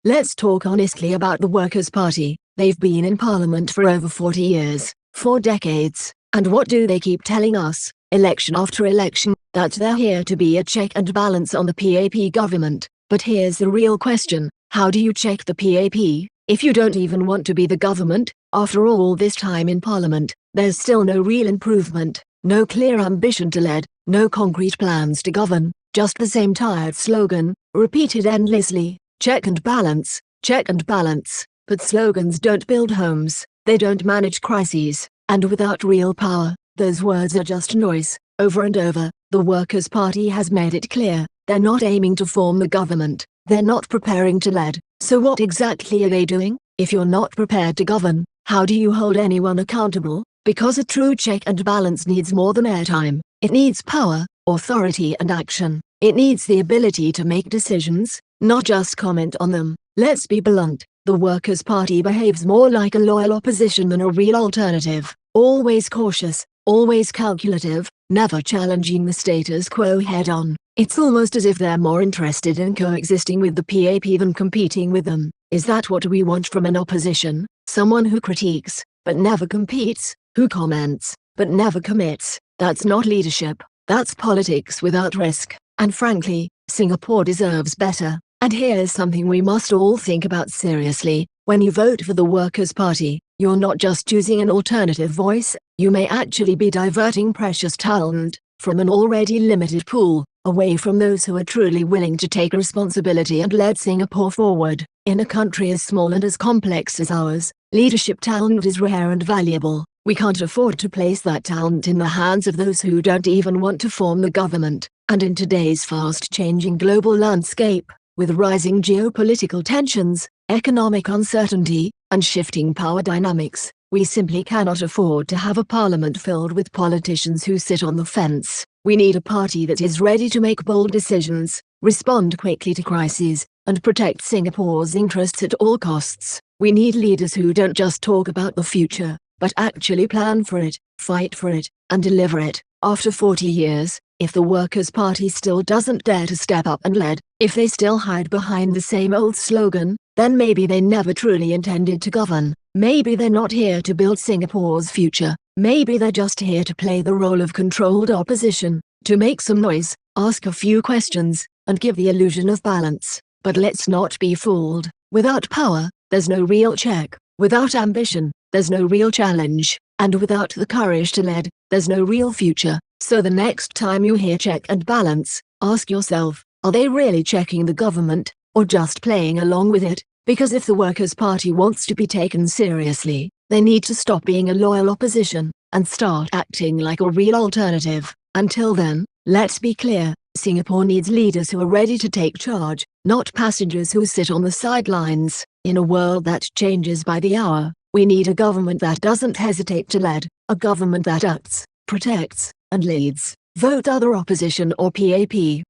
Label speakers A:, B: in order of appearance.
A: Let's talk honestly about the Workers' Party. They've been in Parliament for over 40 years, 4 decades, and what do they keep telling us, election after election? That they're here to be a check and balance on the PAP government. But here's the real question: how do you check the PAP, if you don't even want to be the government? After all this time in Parliament, there's still no real improvement, no clear ambition to lead, no concrete plans to govern, just the same tired slogan, repeated endlessly. Check and balance, check and balance. But slogans don't build homes, they don't manage crises, and without real power, those words are just noise. Over and over, the Workers' Party has made it clear, they're not aiming to form the government, they're not preparing to lead. So what exactly are they doing? If you're not prepared to govern, how do you hold anyone accountable? Because a true check and balance needs more than airtime. It needs power, authority and action. It needs the ability to make decisions, not just comment on them. Let's be blunt, the Workers' Party behaves more like a loyal opposition than a real alternative. Always cautious, always calculative, never challenging the status quo head-on. It's almost as if they're more interested in coexisting with the PAP than competing with them. Is that what we want from an opposition? Someone who critiques, but never competes, who comments, but never commits? That's not leadership, that's politics without risk. And frankly, Singapore deserves better. And here's something we must all think about seriously: when you vote for the Workers' Party, you're not just choosing an alternative voice, you may actually be diverting precious talent from an already limited pool, away from those who are truly willing to take responsibility and lead Singapore forward. In a country as small and as complex as ours, leadership talent is rare and valuable. We can't afford to place that talent in the hands of those who don't even want to form the government. And in today's fast-changing global landscape, with rising geopolitical tensions, economic uncertainty, and shifting power dynamics, we simply cannot afford to have a parliament filled with politicians who sit on the fence. We need a party that is ready to make bold decisions, respond quickly to crises, and protect Singapore's interests at all costs. We need leaders who don't just talk about the future, but actually plan for it, fight for it, and deliver it. After 40 years, if the Workers' Party still doesn't dare to step up and lead, if they still hide behind the same old slogan, then maybe they never truly intended to govern. Maybe they're not here to build Singapore's future. Maybe they're just here to play the role of controlled opposition, to make some noise, ask a few questions, and give the illusion of balance. But let's not be fooled. Without power, there's no real check. Without ambition, there's no real challenge. And without the courage to lead, there's no real future. So the next time you hear check and balance, ask yourself, are they really checking the government, or just playing along with it? Because if the Workers' Party wants to be taken seriously, they need to stop being a loyal opposition, and start acting like a real alternative. Until then, let's be clear, Singapore needs leaders who are ready to take charge, not passengers who sit on the sidelines. In a world that changes by the hour, we need a government that doesn't hesitate to lead, a government that acts, protects, and leads. Vote other opposition or PAP.